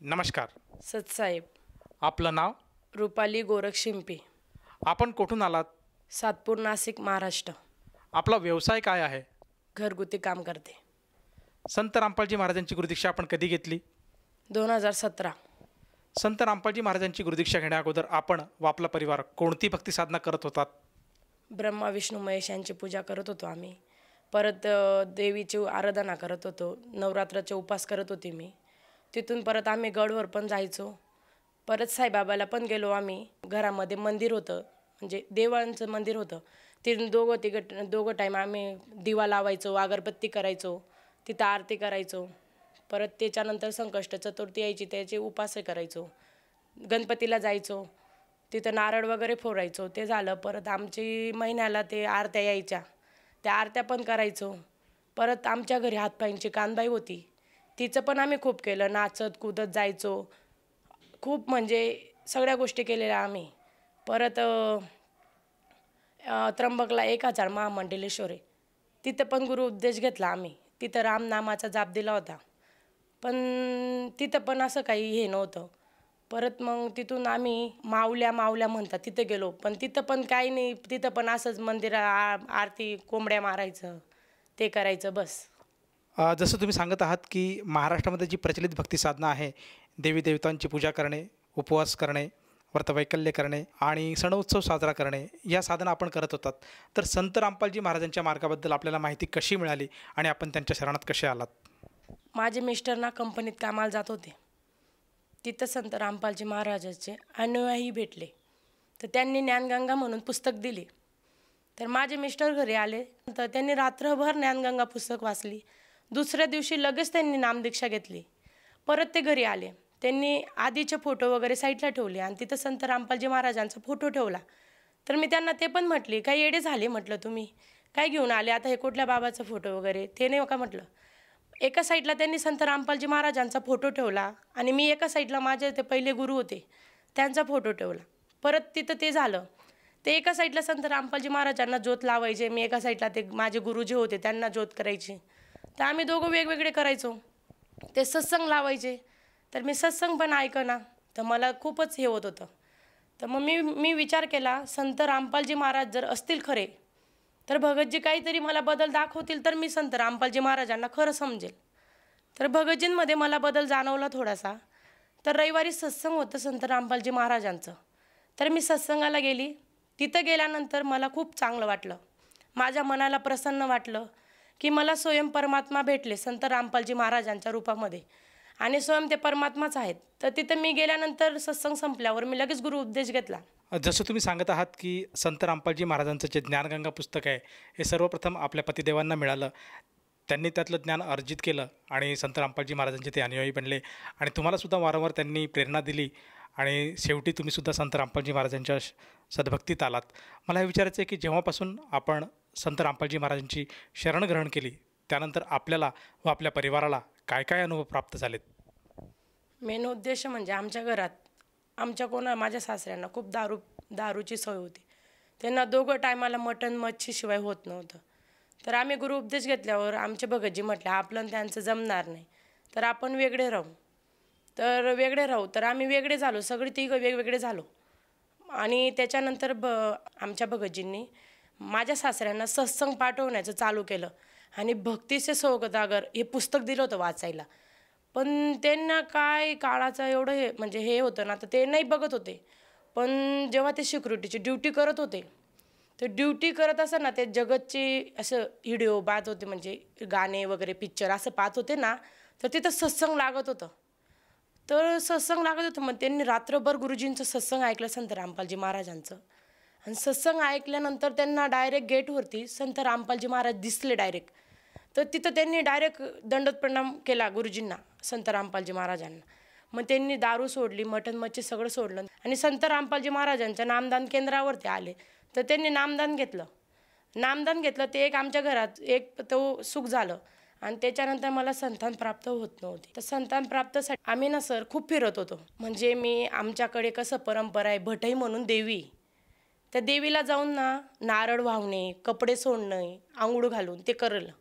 नमस्कार. सतसाहेब. आपलं नाव? रुपाली गोरख शिंपे. आपण कुठून आलात? सातपूर, नाशिक, महाराष्ट्र. आपला व्यवसाय काय आहे? घरगुती काम करते. संत रामपालजी महाराजांची गुरुदीक्षा आपण कधी घेतली? 2017. संत रामपालजी महाराजांची गुरुदीक्षा घेण्या अगोदर आपण व आपला परिवार कोणती भक्ती साधना करत होतात? ब्रह्मा विष्णू महेश यांची पूजा करत होतो आम्ही. परत देवीची आराधना करत होतो. नवरात्राचे उपास करत होते मी. तिथून परत आम्ही गडवर पण जायचो. परत साईबाबाला पण गेलो आम्ही. घरामध्ये मंदिर होतं, म्हणजे देवांचं मंदिर होतं. तिथून दोघं टाईम आम्ही दिवा लावायचो, अगरबत्ती करायचो, तिथं आरती करायचो. परत त्याच्यानंतर संकष्ट चतुर्थी यायची, त्याचे उपास करायचो. गणपतीला जायचो, तिथं नारळ वगैरे फोडायचो. ते झालं. परत आमची महिन्याला ते आरत्या यायच्या, त्या आरत्या पण करायचो. परत आमच्या घरी हातपायींची कानबाई होती, तिचं पण आम्ही खूप केलं. नाचत कूदत जायचो. खूप म्हणजे सगळ्या गोष्टी केलेल्या आम्ही. परत त्र्यंबकला 1000 महामंडलेश्वर आहे, तिथं पण गुरु उपदेश घेतला आम्ही. तिथं रामनामाचा जाप दिला होता, पण तिथं पण असं काही हे नव्हतं. परत मग तिथून आम्ही माऊल्या म्हणतात तिथं गेलो, पण तिथं पण काही नाही. तिथं पण असंच आरती, कोंबड्या मारायचं, ते करायचं बस. जसं तुम्ही सांगत आहात की महाराष्ट्रामध्ये जी प्रचलित भक्ती साधना आहे, देवी देवतांची पूजा करणे, उपवास करणे, व्रतवैकल्य करणे आणि सण उत्सव साजरा करणे, या साधना आपण करत होतात. तर संत रामपालजी महाराजांच्या मार्गाबद्दल आपल्याला माहिती कशी मिळाली आणि आपण त्यांच्या शरणात कसे आलात? माझे मिस्टर ना कंपनीत कामाला जात होते. तिथं संत रामपालजी महाराजाचे अनुयायी भेटले, तर त्यांनी ज्ञानगंगा म्हणून पुस्तक दिली. तर माझे मिस्टर घरी आले, तर त्यांनी रात्रभर ज्ञानगंगा पुस्तक वाचली. दुसऱ्या दिवशी लगेच त्यांनी नामदीक्षा घेतली. परत ते घरी आले, त्यांनी आधीचे फोटो वगैरे साईडला ठेवले आणि तिथं संत रामपालजी महाराजांचा फोटो ठेवला. तर मी त्यांना ते पण म्हटले, काही येडे झाले म्हटलं, तुम्ही काय घेऊन आले आता, हे कुठल्या बाबाचा फोटो वगैरे ते नाही का म्हटलं. एका साईडला त्यांनी संत रामपालजी महाराजांचा फोटो ठेवला आणि मी एका साईडला माझे ते पहिले गुरु होते त्यांचा फोटो ठेवला. परत तिथं ते झालं. ते एका साईडला संत रामपालजी महाराजांना ज्योत लावायचे, मी एका साईडला ते माझे गुरु जे होते त्यांना ज्योत करायची. तर आम्ही दोघं वेगवेगळे करायचो. ते सत्संग लावायचे, तर मी सत्संग पण ऐकना, तर मला खूपच हे होत होतं. तर मग मी विचार केला, संत रामपालजी महाराज जर असतील खरे, तर भगतजी काहीतरी मला बदल दाखवतील, तर मी संत रामपालजी महाराजांना खरं समजेल. तर भगतजींमध्ये मला बदल जाणवला थोडासा. तर रविवारी सत्संग होतं संत रामपालजी महाराजांचं, तर मी सत्संगाला गेली. तिथं गेल्यानंतर मला खूप चांगलं वाटलं, माझ्या मनाला प्रसन्न वाटलं की मला स्वयं परमात्मा भेटले संत रामपालजी महाराजांच्या रूपामध्ये, आणि स्वयं ते परमात्माच आहेत. तर तिथं मी गेल्यानंतर सत्संग संपल्यावर मी लगेच गुरु उपदेश घेतला. जसं तुम्ही सांगत आहात की संत रामपालजी महाराजांचं जे ज्ञानगंगा पुस्तक आहे, हे सर्वप्रथम आपल्या पतिदेवांना मिळालं. त्यांनी त्यातलं ज्ञान अर्जित केलं आणि संत रामपालजी महाराजांचे ते अनुयायी बनले आणि तुम्हालासुद्धा वारंवार त्यांनी प्रेरणा दिली आणि शेवटी तुम्हीसुद्धा संत रामपालजी महाराजांच्या सद्भक्तीत आलात. मला हे विचारायचं आहे की जेव्हापासून आपण संत रामपालजी महाराजांची शरण ग्रहण केली, त्यानंतर आपल्याला व आपल्या परिवाराला काय काय अनुभव प्राप्त झालेत? मेन उद्देश म्हणजे आमच्या घरात माझ्या सासऱ्यांना खूप दारूची सवय होती. त्यांना दोघं टायमाला मटण मच्छीशिवाय होत नव्हतं. तर आम्ही गुरु उपदेश घेतल्यावर आमचे भगतजी म्हटले, आपलं आणि त्यांचं जमणार नाही, तर आपण वेगळे राहू. तर आम्ही वेगळे झालो, सगळे तिघं वेगवेगळे झालो. आणि त्याच्यानंतर आमच्या भगतजींनी माझ्या सासऱ्यांना सत्संग पाठवण्याचं चालू केलं आणि भक्तीचे सौगतागर हे पुस्तक दिलं होतं वाचायला. पण त्यांना काय काळाचं एवढं हे होतं ना, तर ते नाही बघत होते. पण जेव्हा ते सिक्युरिटीची ड्युटी करत होते, तर ड्युटी करत असताना ते जगतची असं व्हिडिओ पाहत होते, म्हणजे गाणे वगैरे पिक्चर असं पाहत होते ना, तर तिथं सत्संग लागत होतं. मग त्यांनी रात्रभर गुरुजींचं सत्संग ऐकलं, संत रामपालजी महाराजांचं. आणि सत्संग ऐकल्यानंतर त्यांना डायरेक्ट गेटवरती संत रामपालजी महाराज दिसले डायरेक्ट. तर तिथं त्यांनी डायरेक्ट दंडवत प्रणाम केला गुरुजींना, संत रामपालजी महाराजांना. मग त्यांनी दारू सोडली, मटण मच्छी सगळं सोडलं आणि संत रामपालजी महाराजांच्या नामदान केंद्रावरती आले. तर त्यांनी नामदान घेतलं. ते एक आमच्या घरात एक तो सुख झालं. आणि त्याच्यानंतर मला संतान प्राप्त होत नव्हती. तर संतान प्राप्तसाठी आम्ही ना सर खूप फिरत होतो. म्हणजे आमच्याकडे कसं परंपरा आहे, भटई म्हणून देवी, त्या देवीला जाऊन ना नारळ वाहणे, कपडे सोडणे, आंघोळ घालून ते करलं.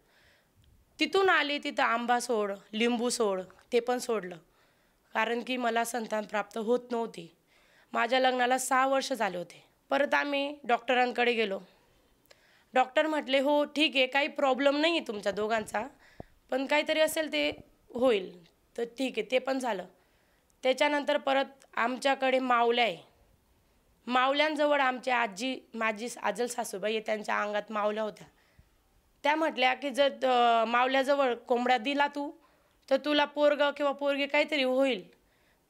तिथून आली, तिथं आंबा सोड, लिंबू सोड, ते पण सोडलं. कारण की मला संतान प्राप्त होत नव्हती. माझ्या लग्नाला 6 वर्ष झाले होते. परत आम्ही डॉक्टरांकडे गेलो. डॉक्टर म्हटले, हो ठीक आहे, काही प्रॉब्लेम नाही आहे तुमच्या दोघांचा, पण काहीतरी असेल ते होईल. तर ठीक आहे, ते पण झालं. त्याच्यानंतर परत आमच्याकडे मावल्या आहे. मावल्यांजवळ आमची आजी, माझी आजल सासूबाई आहे, त्यांच्या अंगात मावल्या होत्या. त्या म्हटल्या की जर मावल्याजवळ कोंबडा दिला तू तर तुला पोरगं किंवा पोरगी काहीतरी होईल.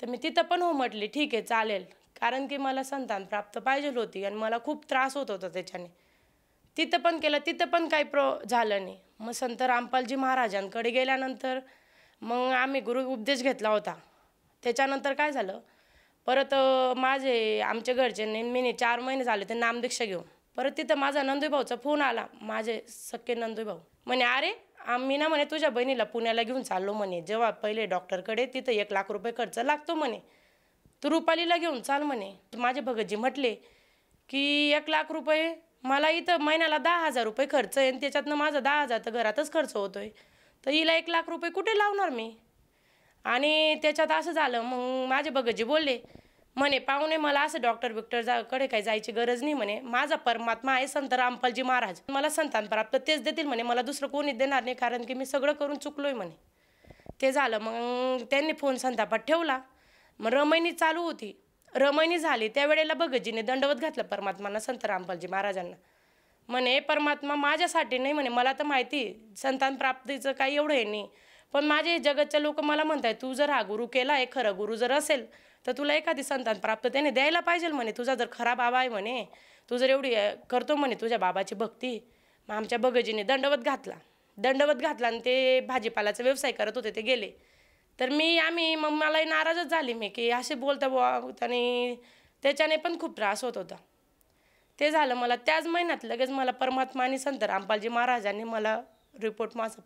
तर मी तिथं पण हो म्हटली, ठीक आहे चालेल, कारण की मला संतान प्राप्त पाहिजे होती आणि मला खूप त्रास होत होता त्याच्याने. तिथं पण केलं, तिथं पण काही झालं नाही. मग संत रामपालजी महाराजांकडे गेल्यानंतर मग आम्ही गुरु उपदेश घेतला होता. त्याच्यानंतर काय झालं, परत आमच्या घरच्यांनी मी 4 महिने झाले ते नामदीक्षा घेऊन. परत तिथं माझा नंदूभाऊचा फोन आला, माझे सख्खे नंदूभाऊ म्हणे, अरे आम्ही ना म्हणे तुझ्या बहिणीला पुण्याला घेऊन चाललो म्हणे, जेव्हा पहिले डॉक्टरकडे तिथं 1 लाख रुपये खर्च लागतो म्हणे, तू रुपालीला घेऊन चाल म्हणे. माझे भगतजी म्हटले की 1 लाख रुपये मला इथं महिन्याला 10,000 रुपये खर्च आहे आणि त्याच्यातनं माझा 10,000 तर घरातच खर्च होतोय, तर हिला 1 लाख रुपये कुठे लावणार मी. आणि त्याच्यात असं झालं. मग माझे भगतजी बोलले म्हणे, पाहुणे मला असं डॉक्टर काही जायची गरज नाही म्हणे, माझा परमात्मा आहे संत रामपालजी महाराज, मला संतान प्राप्त तेच देतील म्हणे, मला दुसरं कोणीच देणार नाही, कारण की मी सगळं करून चुकलोय म्हणे. ते झालं. मग त्यांनी फोन संतापात ठेवला. मग रमैनी चालू होती. रमैनी झाली त्यावेळेला भगतजीने दंडवत घातलं परमात्मांना, संत रामपालजी महाराजांना. म्हणे परमात्मा माझ्यासाठी नाही म्हणे, मला तर माहिती संतान प्राप्तीचं काही एवढं आहे नाही, पण माझे जगतचे लोक मला म्हणताय तू जर हा गुरु केला आहे, खरं गुरु जर असेल तर तुला एखादी संतान प्राप्त त्याने द्यायला पाहिजे म्हणे, तुझा जर खरा बाबा आहे म्हणे, तू जर एवढी करतो म्हणे तुझ्या बाबाची भक्ती. मग आमच्या भगतजीने दंडवत घातला आणि ते भाजीपालाचा व्यवसाय करत होते, ते गेले. तर मग मलाही नाराजच झाली मी की असे बोलता बुवा, आणि त्याच्याने पण खूप त्रास होत होता. ते झालं. मला त्याच महिन्यात लगेच मला परमात्मा आणि संत रामपालजी महाराजांनी मला रिपोर्ट माझा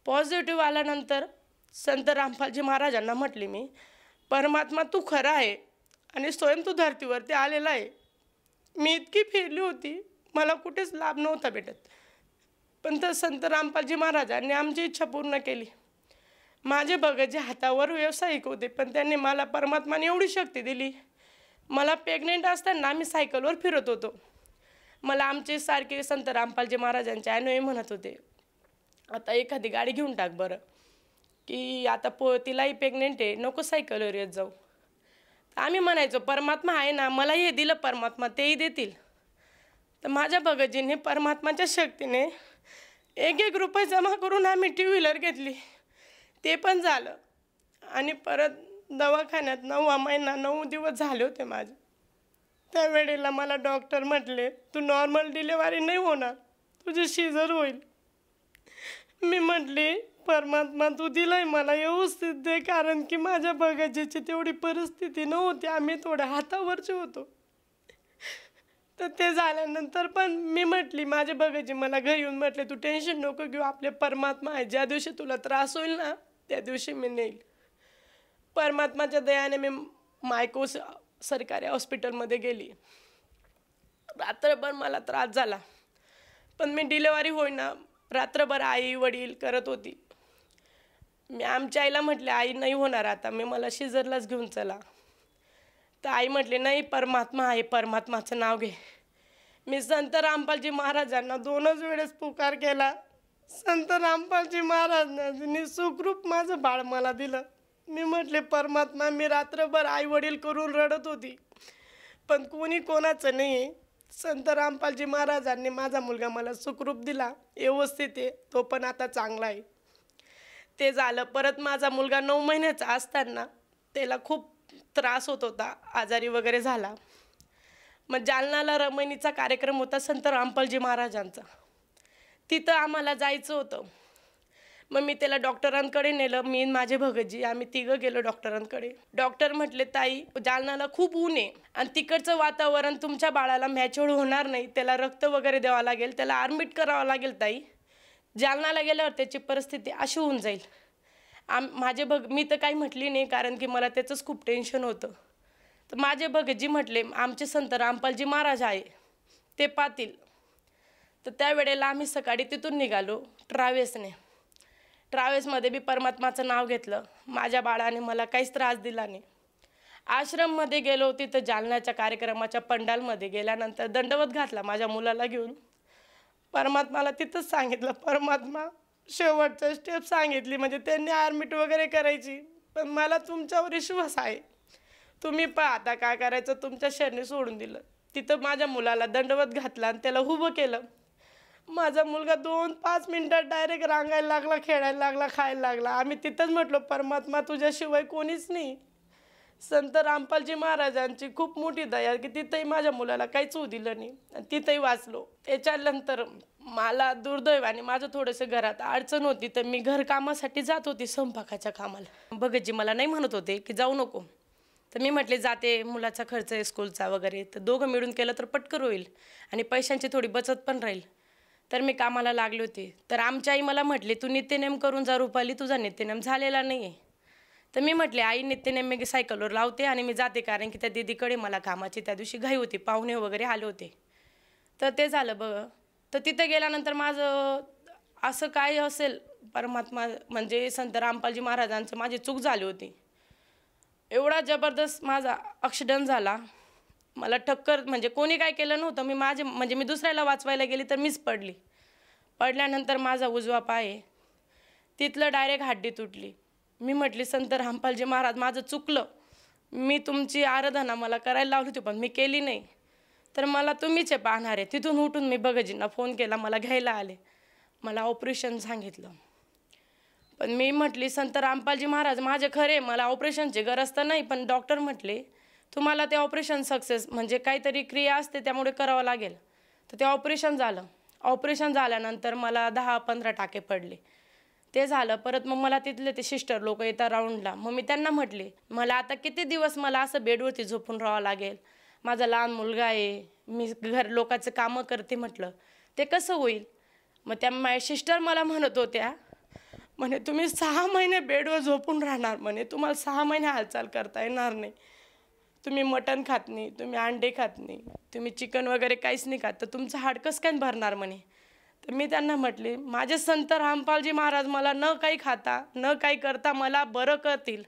पॉझिटिव्ह आल्यानंतर संत रामपालजी महाराजांना म्हटली मी, परमात्मा तू खरा आहे आणि स्वयं तू धर्तीवरती आलेला आहे. मी इतकी फिरली होती, मला कुठेच लाभ नव्हता भेटत, पण तर संत रामपालजी महाराजांनी आमची इच्छा पूर्ण केली. माझे भगतजी हातावर व्यावसायिक होते, पण त्यांनी मला परमात्माने एवढी शक्ती दिली. मला प्रेग्नेंट असताना आम्ही सायकलवर फिरत होतो. मला आमचे सारखे संत रामपालजी महाराजांचे अनुयायी म्हणत होते, आता एखादी गाडी घेऊन टाक बरं, की आता तिलाही प्रेग्नेंट आहे, नको सायकलवर येत जाऊ. आम्ही म्हणायचो परमात्मा आहे ना, मलाही हे दिलं परमात्मा, तेही देतील. तर माझ्या भगतजींनी परमात्माच्या शक्तीने 1-1 रुपये जमा करून आम्ही 2 व्हीलर घेतली. ते पण झालं. आणि परत दवाखान्यात 9वा महिना 9 दिवस झाले होते माझे. त्यावेळेला मला डॉक्टर म्हटले, तू नॉर्मल डिलिव्हरी नाही होणार, तुझी सीझर होईल. मी म्हटली, परमात्मा तू दिलंय मला व्यवस्थित दे, कारण की माझ्या भगतजीची तेवढी परिस्थिती नव्हती, आम्ही थोड्या हातावरचे होतो. तर ते झाल्यानंतर पण मी म्हटली, माझे भगतजी मला घरी येऊन म्हटले, तू टेन्शन नको घेऊ, आपले परमात्मा आहे, ज्या दिवशी तुला त्रास होईल ना त्या दिवशी मी नेईल. परमात्माच्या दयाने मी मायको सरकारी हॉस्पिटलमध्ये गेली. रात्रभर मला त्रास झाला, पण मी डिलिव्हरी होईना, रात्रभर आई वडील करत होती. मी आमच्या आईला म्हटले, आई नाही होणार आता, मला शिजरलाच घेऊन चला. तर आई म्हटले, नाही परमात्मा आहे, परमात्माचं नाव घे. मी संत रामपालजी महाराजांना 2च वेळेस पुकार केला. संत रामपालजी महाराजांनी सुखरूप माझं बाळ मला दिलं. मी म्हटले, परमात्मा मी रात्रभर आई वडील करून रडत होती, पण कोणी कोणाचं नाही. संत रामपालजी महाराजांनी माझा मुलगा मला सुखरूप दिला, व्यवस्थित आहे, तो पण आता चांगला आहे. ते झालं. परत माझा मुलगा 9 महिन्याचा असताना त्याला खूप त्रास होत होता, आजारी वगैरे झाला. मग जालन्याला रमैनीचा कार्यक्रम होता संत रामपालजी महाराजांचा, तिथं आम्हाला जायचं होतं. मग मी त्याला डॉक्टरांकडे नेलं, मी माझे भगतजी आम्ही 3 गेलो डॉक्टरांकडे. डॉक्टर म्हटले, ताई जालन्याला खूप ऊन आहे आणि तिकडचं वातावरण तुमच्या बाळाला मॅच्युअर होणार नाही, त्याला रक्त वगैरे द्यावं लागेल, त्याला ॲडमिट करावं लागेल ताई, जालन्याला गेल्यावर त्याची परिस्थिती अशी होऊन जाईल. मी तर काही म्हटली नाही, कारण की मला त्याचंच खूप टेन्शन होतं. तर माझे भगतजी म्हटले, आमचे संत रामपालजी महाराज आहे ते पातील. तर त्यावेळेला आम्ही सकाळी तिथून निघालो ट्रॅव्हल्सने. ट्रॅव्हल्समध्ये बी परमात्माचं नाव घेतलं. माझ्या बाळाने मला काहीच त्रास दिला नाही. आश्रममध्ये गेलो, तिथं जालन्याच्या कार्यक्रमाच्या पंडालमध्ये गेल्यानंतर दंडवत घातला माझ्या मुलाला घेऊन. परमात्माला तिथंच सांगितलं, परमात्मा शेवटचं स्टेप सांगितली, म्हणजे त्यांनी ॲडमिट वगैरे करायची, पण मला तुमच्यावर विश्वास आहे, तुम्ही पहा आता काय करायचं. तुमच्या शरणी सोडून दिलं. तिथं माझ्या मुलाला दंडवत घातला आणि त्याला उभं केलं. माझा मुलगा 2-5 मिनटात डायरेक्ट रांगायला लागला, खेळायला लागला, खायला लागला. आम्ही तिथंच म्हटलो, परमात्मा तुझ्याशिवाय कोणीच नाही. संत रामपालजी महाराजांची खूप मोठी दया की तिथंही माझ्या मुलाला काहीच होऊ दिलं नाही आणि तिथंही वाचलो. त्याच्यानंतर मला दुर्दैवाने माझं थोडंसं घरात अडचण होती, तर मी घरकामासाठी जात होती स्वयंपाकाच्या कामाला. भगतजी मला नाही म्हणत होते की जाऊ नको, तर मी म्हटले जाते, मुलाचा खर्च आहे स्कूलचा वगैरे, तर दोघं मिळून केलं तर पटकन होईल आणि पैशांची थोडी बचत पण राहील. तर मी कामाला लागले होते. तर आमची आई मला म्हटली, तू नित्यनेम करून जा रुपाली, तुझा नित्यनेम झालेला नाही आहे. तर मी म्हटले, आई नित्यनेम मी सायकलवर लावते आणि मी जाते, कारण की त्या दीदीकडे मला कामाची त्या दिवशी घाई होती, पाहुणे वगैरे आले होते. तर ते झालं बघ. तर तिथं गेल्यानंतर माझं असं काय असेल, परमात्मा म्हणजे संत रामपालजी महाराजांचं माझी चूक झाली होती. एवढा जबरदस्त माझा ॲक्सिडेंट झाला. मला टक्कर म्हणजे कोणी काय केलं नव्हतं. मी दुसऱ्याला वाचवायला गेली तर मीच पडली. पडल्यानंतर माझा उजवा पाय तिथलं डायरेक्ट हड्डी तुटली. मी म्हटली, संत रामपालजी महाराज माझं चुकलं, मी तुमची आराधना मला करायला लावली होती पण मी केली नाही, तर मला तुम्हीच पाहणार आहे. तिथून उठून मी भगतजींना फोन केला, मला घ्यायला आले. मला ऑपरेशन सांगितलं. पण मी म्हटली, संत रामपालजी महाराज माझे खरे, मला ऑपरेशनची गरज तर नाही, पण डॉक्टर म्हटले तुम्हाला ते ऑपरेशन सक्सेस म्हणजे काहीतरी क्रिया असते त्यामुळे करावं लागेल. तर ते ऑपरेशन झालं. ऑपरेशन झाल्यानंतर मला 10-15 टाके पडले. ते झालं. परत मग मला तिथले ते सिस्टर लोक येतात राऊंडला. मग मी त्यांना म्हटले, मला आता किती दिवस मला असं बेडवरती झोपून राहावं लागेल, माझा लहान मुलगा आहे, मी घर लोकांचं कामं करते, म्हटलं ते कसं होईल. मग त्या माझ्या सिस्टर मला म्हणत होत्या, म्हणे तुम्ही 6 महिने बेडवर झोपून राहणार, म्हणे तुम्हाला 6 महिने हालचाल करता येणार नाही, तुम्ही मटण खात नाही, तुम्ही अंडे खात नाही, तुम्ही चिकन वगैरे काहीच नाही खात, तर तुमचं हाड कसं काय भरणार म्हणे. तर मी त्यांना म्हटले, माझे संत रामपालजी महाराज मला न काही खाता न काही करता मला बरं करतील.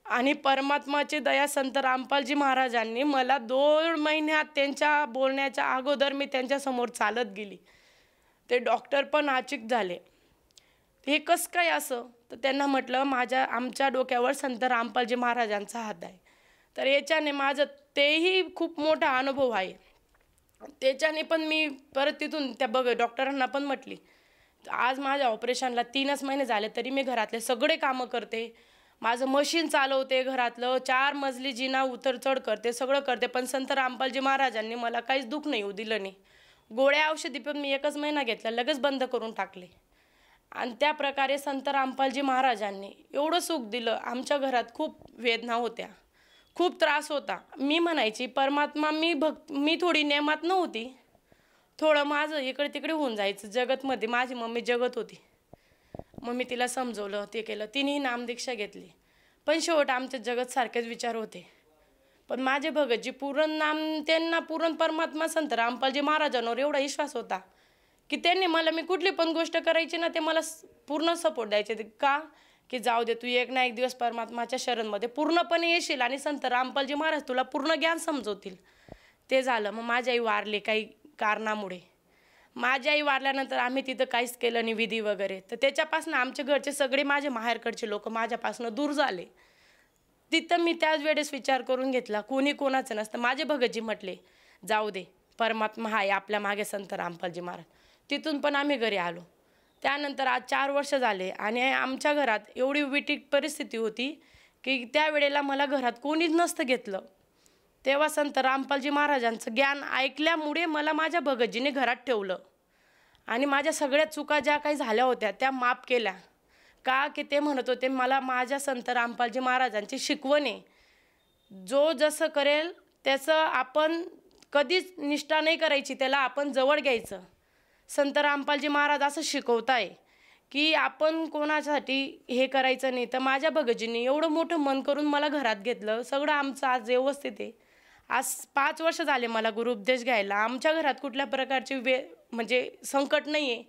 आणि परमात्माची दया, संत रामपालजी महाराजांनी मला 2 महिन्यात त्यांच्या बोलण्याच्या अगोदर मी त्यांच्यासमोर चालत गेली. ते डॉक्टर पण आचिक झाले, हे कसं काय असं. तर त्यांना म्हटलं, आमच्या डोक्यावर संत रामपालजी महाराजांचा हात आहे. तर याच्याने माझं तेही खूप मोठा अनुभव आहे. त्याच्याने पण मी परत तिथून त्या डॉक्टरांना पण म्हटली, आज माझ्या ऑपरेशनला 3च महिने झाले तरी मी घरातले सगळे कामं करते, माझं मशीन चालवते, घरातलं 4 मजली जिना उतर चढ करते, सगळं करते, पण संत रामपालजी महाराजांनी मला काहीच दुःख नाही होऊ दिलं नाही. गोळ्या औषधी पण मी 1च महिना घेतला, लगेच बंद करून टाकले. आणि त्या प्रकारे संत रामपालजी महाराजांनी एवढं सुख दिलं. आमच्या घरात खूप वेदना होत्या, खूप त्रास होता. मी म्हणायची, परमात्मा मी थोडी नियमात नव्हती, थोडं माझं इकडे तिकडे होऊन जायचं जगतमध्ये. माझी मम्मी जगत होती, मग मी तिला समजवलं, ते केलं, तिनेही नामदीक्षा घेतली. पण शेवट आमच्या जगत सारखेच विचार होते. पण माझे भगतजी त्यांना पूर्ण परमात्मा संत रामपालजी महाराजांवर एवढा विश्वास होता की त्यांनी मी कुठली पण गोष्ट करायची ना, ते मला पूर्ण सपोर्ट द्यायचे. का की जाऊ दे, तू एक ना एक दिवस परमात्माच्या शरणमध्ये पूर्णपणे येशील आणि संत रामपालजी महाराज तुला पूर्ण ज्ञान समजवतील. ते झालं. मग माझी आई वारली काही कारणामुळे. माझी आई वारल्यानंतर आम्ही तिथं काहीच केलं नाही विधी वगैरे. तर त्याच्यापासून आमच्या घरचे सगळे माझे माहेरकडचे लोक माझ्यापासून दूर झाले. तिथं मी त्याच वेळेस विचार करून घेतला, कोणी कोणाचं नसतं. माझे भगतजी म्हटले, जाऊ दे, परमात्मा आहे आपल्या मागे, संत रामपालजी महाराज. तिथून पण आम्ही घरी आलो. त्यानंतर आज 4 वर्ष झाले आणि आमच्या घरात एवढी विटीक परिस्थिती होती की त्यावेळेला मला घरात कोणीच नसतं घेतलं. तेव्हा संत रामपालजी महाराजांचं ज्ञान ऐकल्यामुळे मला माझ्या भगतजीने घरात ठेवलं आणि माझ्या सगळ्या चुका ज्या काही झाल्या होत्या त्या माफ केल्या. का की ते म्हणत होते, मला माझ्या संत रामपालजी महाराजांची शिकवण आहे, जो जसं करेल त्याचं आपण कधीच निष्ठा नाही करायची, त्याला आपण जवळ घ्यायचं. संत रामपालजी महाराज असं शिकवताय की आपण कोणासाठी हे करायचं नाही. तर माझ्या भगतजींनी एवढं मोठं मन करून मला घरात घेतलं. सगळं आमचं आज व्यवस्थित आहे. आज 5 वर्ष झाले मला गुरुपदेश घ्यायला. आमच्या घरात कुठल्या प्रकारची म्हणजे संकट नाही आहे.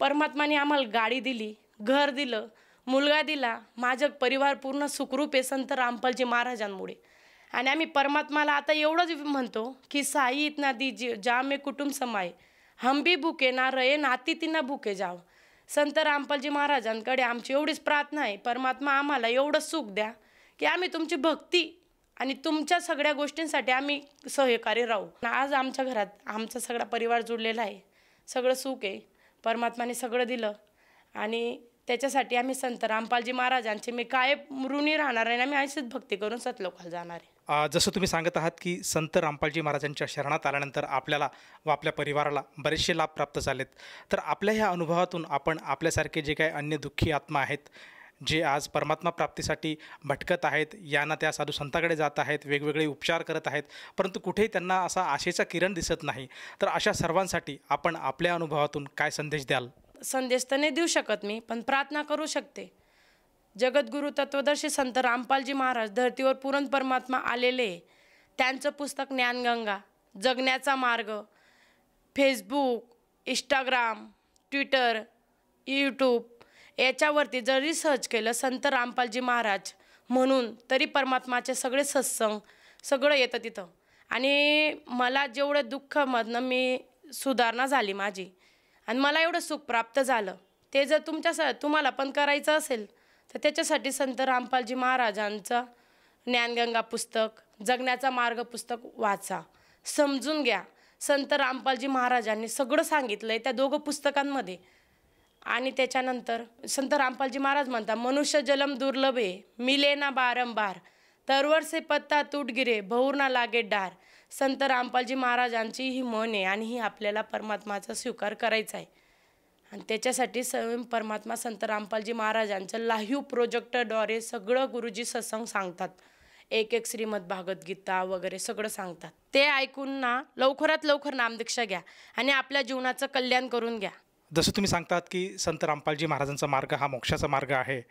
परमात्माने आम्हाला गाडी दिली, घर दिलं, मुलगा दिला. माझं परिवार पूर्ण सुखरूप आहे संत रामपालजी महाराजांमुळे. आणि आम्ही परमात्माला आता एवढंच म्हणतो की साई इतना दीजिए जा में कुटुंब समाये, हम भी भूखे ना रहे नाती तिना भूखे जाव. संत रामपालजी महाराजांकडे आमची एवढीच प्रार्थना आहे, परमात्मा आम्हाला एवढं सुख द्या की आम्ही तुमची भक्ती आणि तुमच्या सगळ्या गोष्टींसाठी आम्ही सहकार्य राहू. आज आमच्या घरात आमचा सगळा परिवार जुळलेला आहे, सगळं सुख आहे, परमात्माने सगळं दिलं. आणि त्याच्यासाठी आम्ही संत रामपालजी महाराजांचे मी काय ऋणी राहणार आहे. आम्ही अशीच भक्ती करून सतलोकाला जाणार आहे. जसं तुम्ही सांगत आहात की संत रामपालजी महाराजांच्या शरणात आल्यानंतर आपल्याला व आपल्या परिवाराला बरेचसे लाभ प्राप्त झालेत. तर आपल्या ह्या अनुभवातून आपण आपल्यासारखे जे काही अन्य दुःखी आत्मा आहेत, जे आज परमात्मा प्राप्तीसाठी भटकत आहेत, यांना त्या साधू संताकडे जात आहेत, वेगवेगळे उपचार करत आहेत, परंतु कुठेही त्यांना असा आशेचा किरण दिसत नाही, तर अशा सर्वांसाठी आपण आपल्या अनुभवातून काय संदेश द्याल? संदेश तर नाही देऊ शकत मी, पण प्रार्थना करू शकते. जगद्गुरु तत्वदर्शी संत रामपालजी महाराज धर्तीवर पूर्ण परमात्मा आलेले. त्यांचं पुस्तक ज्ञानगंगा, जगण्याचा मार्ग, फेसबुक, इंस्टाग्राम, ट्विटर, यूट्यूब याच्यावरती जरी सर्च केलं संत रामपालजी महाराज म्हणून तरी परमात्माचे सगळे सत्संग सगळं येतं तिथं. आणि मला जेवढं दुःखामधनं मी सुधारणा झाली माझी आणि मला एवढं सुख प्राप्त झालं, ते जर तुम्हाला पण करायचं असेल तर त्याच्यासाठी संत रामपालजी महाराजांचं ज्ञानगंगा पुस्तक, जगण्याचा मार्ग पुस्तक वाचा, समजून घ्या. संत रामपालजी महाराजांनी सगळं सांगितलं आहे त्या दोघं पुस्तकांमध्ये. आणि त्याच्यानंतर संत रामपालजी महाराज म्हणतात, मनुष्य जलम दुर्लभ आहे, मिले ना बारंबार, तरवर से पत्ता तुट गिरे, बहुर ना लागे डार. संत रामपालजी महाराजांची ही म्हण आहे आणि ही आपल्याला परमात्माचा स्वीकार करायचा आहे. आणि त्याच्यासाठी स्वयं परमात्मा संत रामपालजी महाराजांचं लाईव्ह प्रोजेक्टरद्वारे सगळं गुरुजी सत्संग सांगतात. एक श्रीमद भागवत गीता वगैरे सगळं सांगतात. ते ऐकून ना लवकरात लवकर नामदीक्षा घ्या आणि आपल्या जीवनाचं कल्याण करून घ्या. जसं तुम्ही सांगतात की संत रामपालजी महाराजांचा मार्ग हा मोक्षाचा मार्ग आहे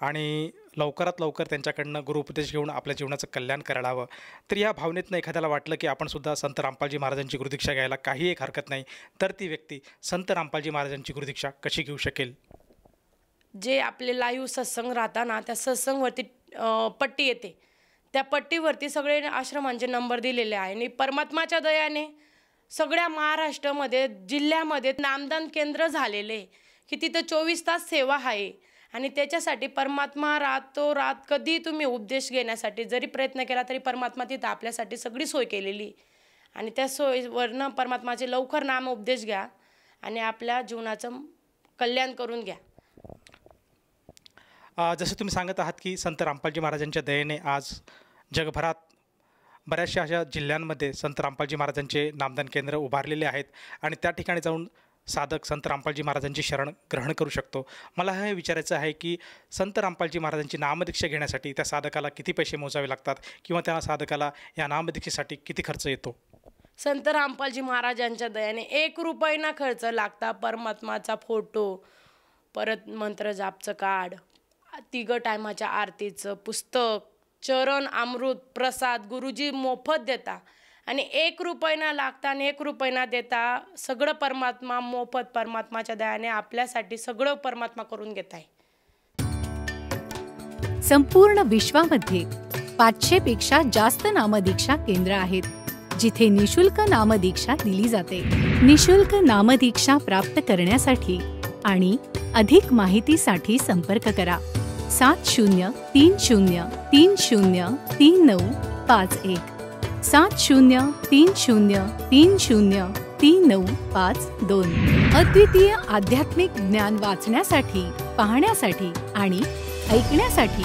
आणि लवकरात लवकर त्यांच्याकडनं गुरुउपदेश घेऊन आपल्या जीवनाचं कल्याण करायला हवं. तर या भावनेतनं एखाद्याला वाटलं की आपण सुद्धा संत रामपालजी महाराजांची गुरुदीक्षा घ्यायला काही एक हरकत नाही, तर ती व्यक्ती संत रामपालजी महाराजांची गुरुदीक्षा कशी घेऊ शकेल? जे आपले लाईव्ह सत्संग राहताना त्या सत्संगवरती पट्टी येते, त्या पट्टीवरती सगळे आश्रमांचे नंबर दिलेले आहे. आणि परमात्माच्या दयाने सगळ्या महाराष्ट्रामध्ये जिल्ह्यामध्ये नामदान केंद्र झालेले की तिथं 24 तास सेवा आहे. आणि त्याच्यासाठी परमात्मा रात कधी तुम्ही उपदेश घेण्यासाठी जरी प्रयत्न केला तरी परमात्मा तिथं आपल्यासाठी सगळी सोय केलेली. आणि त्या सोयीवरनं परमात्माचे लवकर नाम उपदेश घ्या आणि आपल्या जीवनाचं कल्याण करून घ्या. जसं तुम्ही सांगत आहात की संत रामपालजी महाराजांच्या दयेने आज जगभरात बऱ्याचशा अशा जिल्ह्यांमध्ये संत रामपालजी महाराजांचे नामदान केंद्र उभारलेले आहेत आणि त्या ठिकाणी जाऊन साधक संत रामपालजी महाराजांची शरण ग्रहण करू शकतो. मला हे विचारायचं आहे की संत रामपालजी महाराजांची नामदीक्षा घेण्यासाठी त्या साधकाला किती पैसे मोजावे लागतात किंवा त्या साधकाला या नामदीक्षेसाठी किती खर्च येतो? संत रामपालजी महाराजांच्या दयाने 1 रुपया खर्च लागता. परमात्माचा फोटो, परत मंत्र जापचं कार्ड, 3 टायमाच्या आरतीचं पुस्तक, चरण अमृत प्रसाद गुरुजी मोफत देता. आणि 1 रुपया लागता आणि 1 रुपया देता. सगळं परमात्मा मोफत परमात्माच्या दयाने आपल्यासाठी सगळं परमात्मा करून घेत आहे. संपूर्ण विश्वामध्ये 500 पेक्षा जास्त नामदीक्षा केंद्र आहेत जिथे निशुल्क नामदीक्षा दिली जाते. निशुल्क नामदीक्षा प्राप्त करण्यासाठी आणि अधिक माहितीसाठी संपर्क करा 7030303951 7030303952. अद्वितीय आध्यात्मिक ज्ञान वाचण्यासाठी, पाहण्यासाठी आणि ऐकण्यासाठी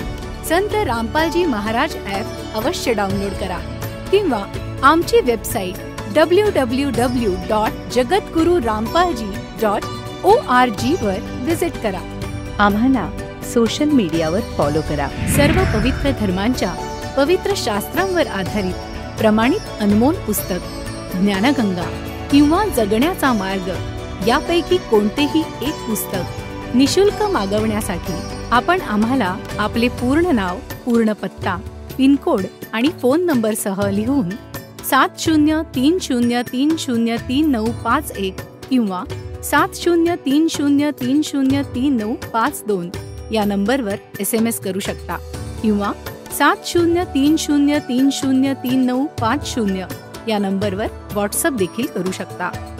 संत रामपालजी महाराज ॲप अवश्य डाउनलोड करा किंवा आमची वेबसाईट www.jagadgururampalji.org वर विजिट करा. आम्हाला सोशल मीडियावर फॉलो करा. सर्व पवित्र धर्मांच्या पवित्र शास्त्रांवर आधारित प्रमाणित अनमोल पुस्तक ज्ञानगंगा किंवा जगण्याचा मार्ग यापैकी कोणतेही एक पुस्तक निशुल्क मागवण्यासाठी आपण आम्हाला आपले पूर्ण नाव, पूर्ण पत्ता, पिनकोड आणि फोन नंबरसह लिहून 7030303951 किंवा 7030303952 या नंबरवर SMS करू शकता किंवा 7030303950 या नंबरवर WhatsApp देखील करू शकता.